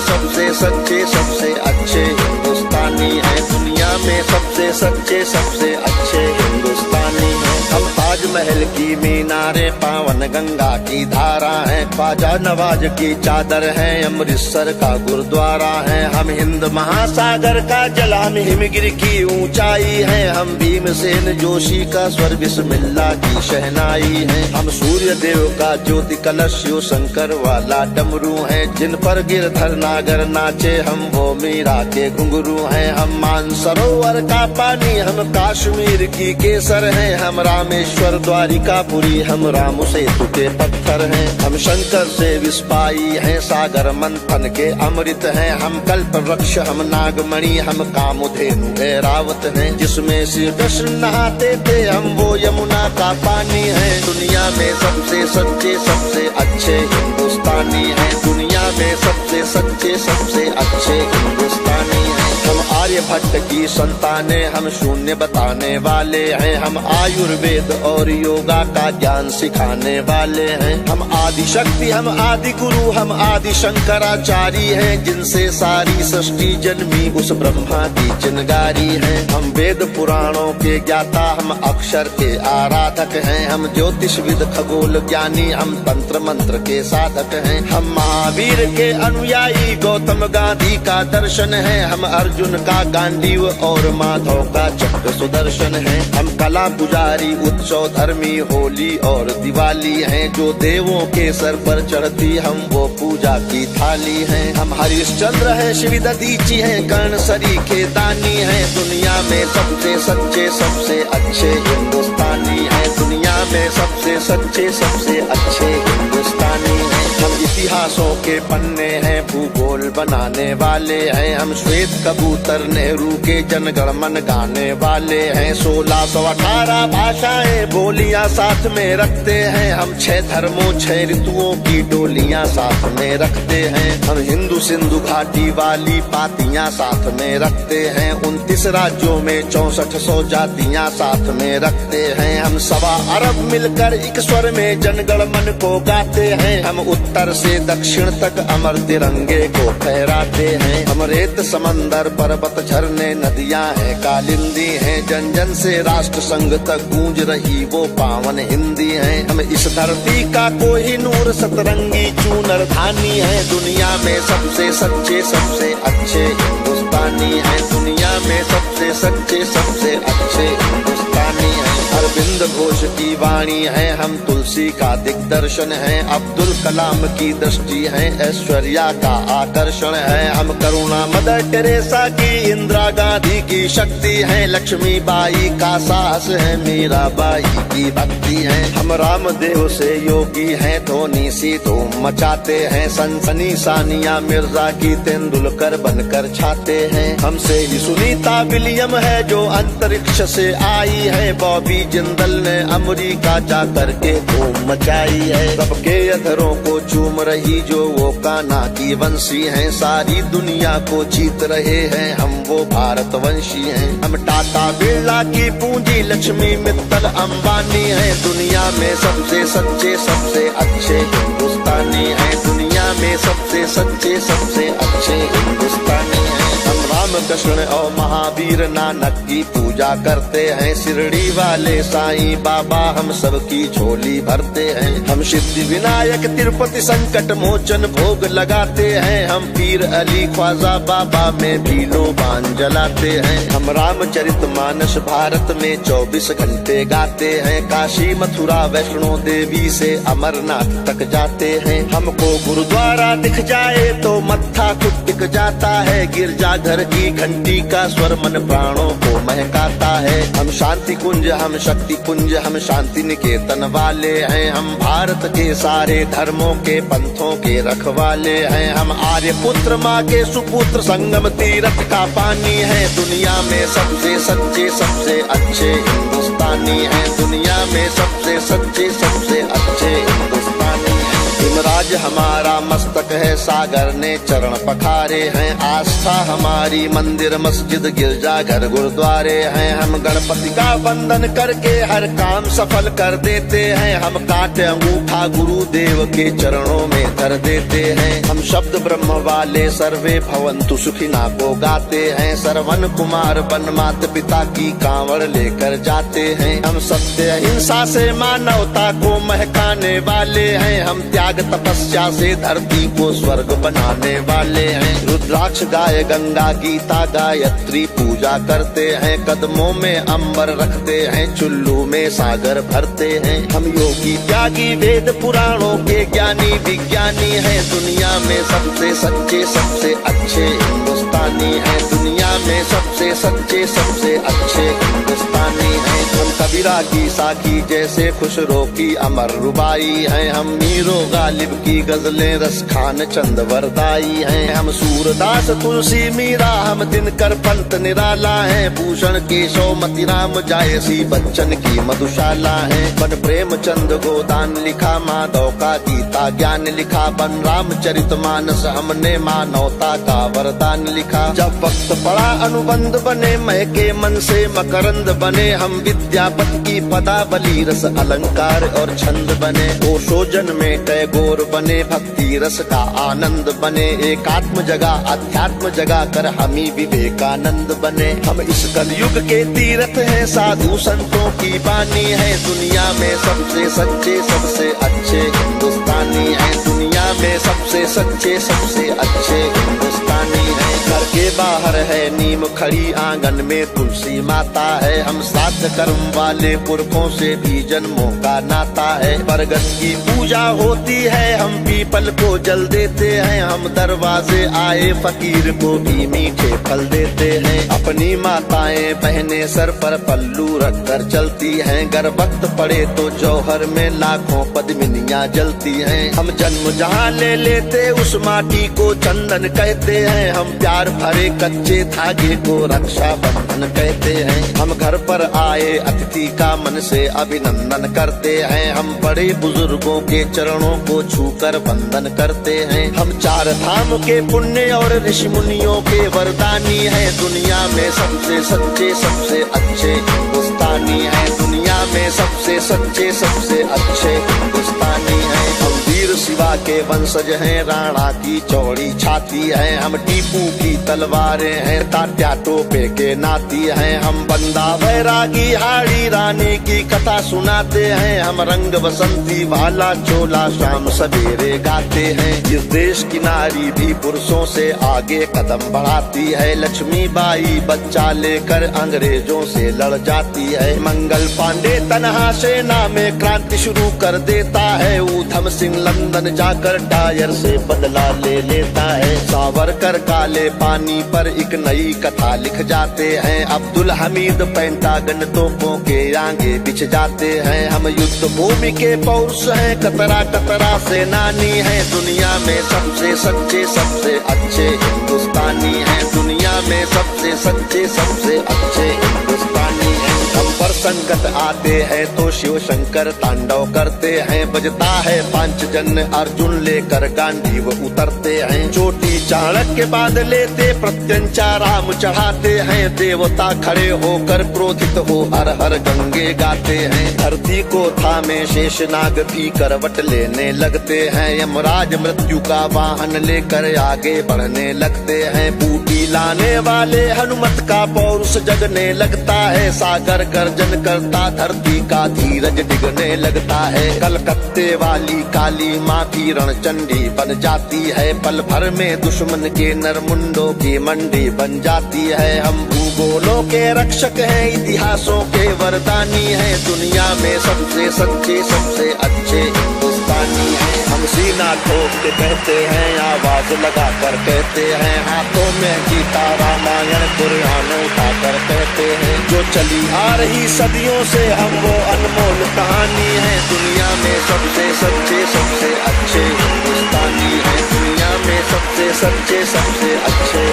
सबसे सच्चे सबसे अच्छे हिंदुस्तानी हैं। दुनिया में सबसे सच्चे सबसे अच्छे हिंदुस्तानी हैं। हम ताजमहल की मीनारें, पावन गंगा की धारा हैं, ख्वाजा नवाज की चादर है, अमृतसर का गुरुद्वारा है। हम हिंद महासागर का जल, हम हिमगिरी की ऊंचाई है, हम भीमसेन जोशी का स्वर, बिस्मिल्लाह की शहनाई है। हम सूर्य देव का ज्योति कलश, शिव शंकर वाला डमरू है, जिन पर गिरधर नागर नाचे, हम वो मीरा के घुंघरू हैं। हम मानसरोवर का पानी, हम कश्मीर की केसर हैं, हम रामेश्वर द्वारिकापुरी, हम राम सेतु के पत्थर हैं। हम शंकर से विस्पाई हैं, सागर मंथन के अमृत हैं, हम कल्प वृक्ष, हम नागमणि, हम कामधेनु ऐरावत हैं, जिसमें श्री कृष्ण नहाते थे, हम वो यमुना का पानी है। दुनिया में सबसे सच्चे सबसे अच्छे हिंदुस्तानी हैं। दुनिया में सबसे सच्चे सबसे अच्छे हिंदुस्तानी हैं। हम आर्यभट्ट की संतानें, हम शून्य बताने वाले हैं, हम आयुर्वेद और योगा का ज्ञान सिखाने वाले हैं। हम आदि शक्ति, हम आदि गुरु, हम आदि शंकराचार्य हैं, जिनसे सारी सृष्टि जन्मी, उस ब्रह्मा की चिनगारी है। हम वेद पुराणों के ज्ञाता, हम अक्षर के आराधक हैं, हम ज्योतिषविद खगोल ज्ञानी, हम तंत्र मंत्र के साधक हैं। हम महावीर के अनुयायी, गौतम गांधी का दर्शन है, हम अर्जुन का गांडीव और माधव का चक्र सुदर्शन है। हम कला पुजारी, उत्सव धर्मी, होली और दिवाली हैं, जो देवों के सर पर चढ़ती, हम वो पूजा की थाली हैं। हम हरिश्चंद्र हैं, श्री दधीची हैं, कर्ण सरी के दानी हैं। दुनिया में सबसे सच्चे सबसे अच्छे हिंदुस्तानी हैं। दुनिया में सबसे सच्चे सबसे अच्छे हिंदुस्तानी हैं। हम इतिहासों के पन्ने हैं, भूगोल बनाने वाले हैं, हम श्वेत कबूतर, नेहरू के जनगण मन गाने वाले हैं। 1618 भाषाएं बोलियां साथ में रखते हैं, हम 6 धर्मों 6 ऋतुओं की डोलियां साथ में रखते हैं। हम हिंदू सिंधु घाटी वाली पातियां साथ में रखते हैं, 29 राज्यों में 6400 जातियां साथ में रखते हैं। हम 1.25 अरब मिलकर एक स्वर में जनगण मन को गाते हैं, हम उत्तर से दक्षिण तक अमर तिरंगे को फहराते हैं। हम रेत समंदर पर्वत झरने नदियां हैं, कालिंदी हैं, जन जन से राष्ट्र संघ तक गूंज रही वो पावन हिंदी है। हम इस धरती का कोहिनूर सतरंगी चूनर धानी है। दुनिया में सबसे सच्चे सबसे अच्छे हिंदुस्तानी हैं। दुनिया में सबसे सच्चे सबसे अच्छे हिंदुस्तानी हैं। अरविंद घोष की वाणी है, हम तुलसी का दिग्दर्शन है, अब्दुल कलाम की दृष्टि है, ऐश्वर्या का आकर्षण है। हम करुणा मदर टेरेसा की, इंदिरा गांधी की शक्ति है, लक्ष्मी बाई का साहस है, मीराबाई की भक्ति है। हम रामदेव से योगी हैं, धोनी सी धूम मचाते हैं, सनसनी सानिया मिर्जा की तेंदुलकर बनकर छाते हैं। हमसे ही सुनीता विलियम है, जो अंतरिक्ष से आई है, बॉबी जिंदल ने अमेरिका जा करके धूम मचाई है। सबके अधरों को चूम रही जो वो कान्हा की वंशी हैं, सारी दुनिया को जीत रहे हैं, हम वो भारतवंशी हैं। हम टाटा बिरला की पूंजी, लक्ष्मी मित्तल अंबानी हैं। दुनिया में सबसे सच्चे सबसे अच्छे हिंदुस्तानी हैं। दुनिया में सबसे सच्चे सबसे अच्छे हिंदुस्तानी हैं। हम रामकृष्ण और महावीर नानक की पूजा करते हैं, शिरडी वाले साईं बाबा हम सबकी झोली भरते हैं। हम सिद्धि विनायक तिरुपति संकट मोचन भोग लगाते हैं, हम पीर अली ख्वाजा बाबा में भी लोबान जलाते हैं। हम रामचरित मानस भारत में 24 घंटे गाते हैं, काशी मथुरा वैष्णो देवी से अमरनाथ तक जाते हैं। हमको गुरुद्वारा दिख जाए तो मत्था खुद टिक जाता है, गिरजाघर की घंटी का स्वर मन प्राणों को महकाता है। हम शांति कुंज हम शक्ति कुंज हम शांति निकेतन वाले हैं, हम भारत के सारे धर्मों के पंथों के रखवाले हैं। हम आर्य पुत्र माँ के सुपुत्र, संगम तीरथ का पानी है। दुनिया में सबसे सच्चे सबसे अच्छे हिंदुस्तानी हैं। दुनिया में सबसे सच्चे सबसे अच्छे हिंदुस्तानी हैं। हिमराज हमारा मस्तक है, सागर ने चरण पखारे हैं। आस्था हमारी मंदिर मस्जिद गिरजा घर गुरुद्वारे हैं। हम गणपति का वंदन करके हर काम सफल कर देते हैं। हम काटे अंगूठा गुरुदेव के चरणों में धर देते हैं। हम शब्द ब्रह्म वाले सर्वे भवंतु सुखिना को गाते हैं। श्रवण कुमार बन मात पिता की कांवड़ लेकर जाते हैं। हम सत्य अहिंसा से मानवता को महकाने वाले हैं। हम त्याग तपस्या से धरती को स्वर्ग बनाने वाले हैं। रुद्राक्ष गाय गंगा गीता गायत्री पूजा करते हैं। कदमों में अंबर रखते हैं, चुल्लू में सागर भरते हैं। हम योगी त्यागी वेद पुराणों के ज्ञानी विज्ञानी हैं। दुनिया में सबसे सच्चे सबसे अच्छे हिंदुस्तानी हैं। दुनिया में सबसे सच्चे सबसे अच्छे हिंदुस्तानी हैं। हम कबीरा की साखी जैसे खुशरो की अमर रुबाई हैं। हम मीरो गालिब की गजलें रस खान चंद वरदाई हैं। हम सूरदास तुलसी मीरा हम दिनकर पंत निराला हैं। भूषण केशव मतिराम जायसी बच्चन की मधुशाला है। बन प्रेमचंद गोदान लिखा, माधव का गीता ज्ञान लिखा। बन रामचरित मानस हमने मानवता का वरदान लिखा। जब वक्त पड़ा अनुबंध बने, महके मन से मकरंद बने। हम विद्यापति की पदावली रस अलंकार और छंद बने। ओशोजन में टैगोर बने, भक्ति रस का आनंद बने। एकात्म जगह अध्यात्म जगा कर हम ही विवेकानंद बने। हम इस कलयुग के तीर्थ हैं, साधु संतों की बानी है। दुनिया में सबसे सच्चे सबसे अच्छे हिंदुस्तानी हैं। दुनिया में सबसे सच्चे सबसे अच्छे हिंदुस्तानी हैं। घर के बाहर है नीम खड़ी, आंगन में तुलसी माता है। हम साथ कर्म वाले पुरखों से भी जन्मों का नाता है। बरगद की पूजा होती है, हम पीपल को जल देते हैं। हम दरवाजे आए फकीर को भी मीठे फल देते हैं। अपनी माताएं बहनें सर पर पल्लू रख कर चलती हैं। गर वक्त पड़े तो जौहर में लाखों पद्मिनियां जलती हैं। हम जन्म जहाँ ले लेते उस माटी को चंदन कहते हैं। हम प्यार भरे कच्चे धागे को रक्षा बंधन कहते हैं। हम घर पर आए अतिथि का मन से अभिनंदन करते हैं। हम बड़े बुजुर्गों के चरणों को छूकर वंदन करते हैं। हम चार धाम के पुण्य और ऋषि मुनियों के वरदानी हैं। दुनिया में सबसे सच्चे सबसे अच्छे हिंदुस्तानी हैं। दुनिया में सबसे सच्चे सबसे अच्छे हिंदुस्तानी हैं। हम वीर शिवा के वंशज हैं, राणा की चौड़ी छाती है। हम टीपू की तलवारें हैं, तात्या टोपे के नाती हैं। हम बंदा बैरागी हाड़ी रानी की कथा सुनाते हैं। हम रंग बसंती वाला चोला शाम सवेरे गाते हैं। इस देश की नारी भी पुरुषों से आगे कदम बढ़ाती है। लक्ष्मी बाई बच्चा लेकर अंग्रेजों से लड़ जाती है। मंगल पांडे तनहा सेना में क्रांति शुरू कर देता है। ऊधम सिंह लंदन जाकर टायर से बदला ले लेता है। सावरकर काले पानी पर एक नई कथा लिख जाते हैं। अब्दुल हमीद पेंटागन तोपों के आगे बिछ जाते हैं। हम युद्ध भूमि के पौरुष हैं, कतरा कतरा सेनानी हैं। दुनिया में सबसे सच्चे सबसे अच्छे हिंदुस्तानी हैं। दुनिया में सबसे सच्चे सबसे अच्छे हिंदुस्तानी हैं। हम पर संकट आते हैं तो शिव शंकर तांडव करते हैं। बजता है पांचजन्य अर्जुन लेकर गांधी वो उतरते हैं। चोटी चाणक्य बांध लेते प्रत्यंचा राम चढ़ाते हैं। देवता खड़े होकर क्रोधित हो हर हर गंगे गाते हैं। धरती को थामे शेषनाग भी करवट लेने लगते हैं। यमराज मृत्यु का वाहन लेकर आगे बढ़ने लगते हैं। बूटी लाने वाले हनुमत का पौरुष जगने लगता है। सागर गर्जन करता धरती का धीरज डिगने लगता है। कलकत्ते वाली काली माँ भी रणचंडी बन जाती है। पल भर में दुश्मन के नरमुंडों की मंडी बन जाती है। हम भूगोलों के रक्षक हैं, इतिहासों के वरदानी हैं। दुनिया में सबसे सच्चे सबसे अच्छे हिंदुस्तानी हैं। हम सीना ठोक के कहते हैं, आवाज लगा कर कहते हैं। हाथों में गीता रामायण कुरान उठा कर कहते हैं। जो चली आ रही सदियों से हम वो अनमोल कहानी है। दुनिया में सबसे सच्चे सबसे अच्छे हिंदुस्तानी हैं। दुनिया में सबसे सच्चे सबसे अच्छे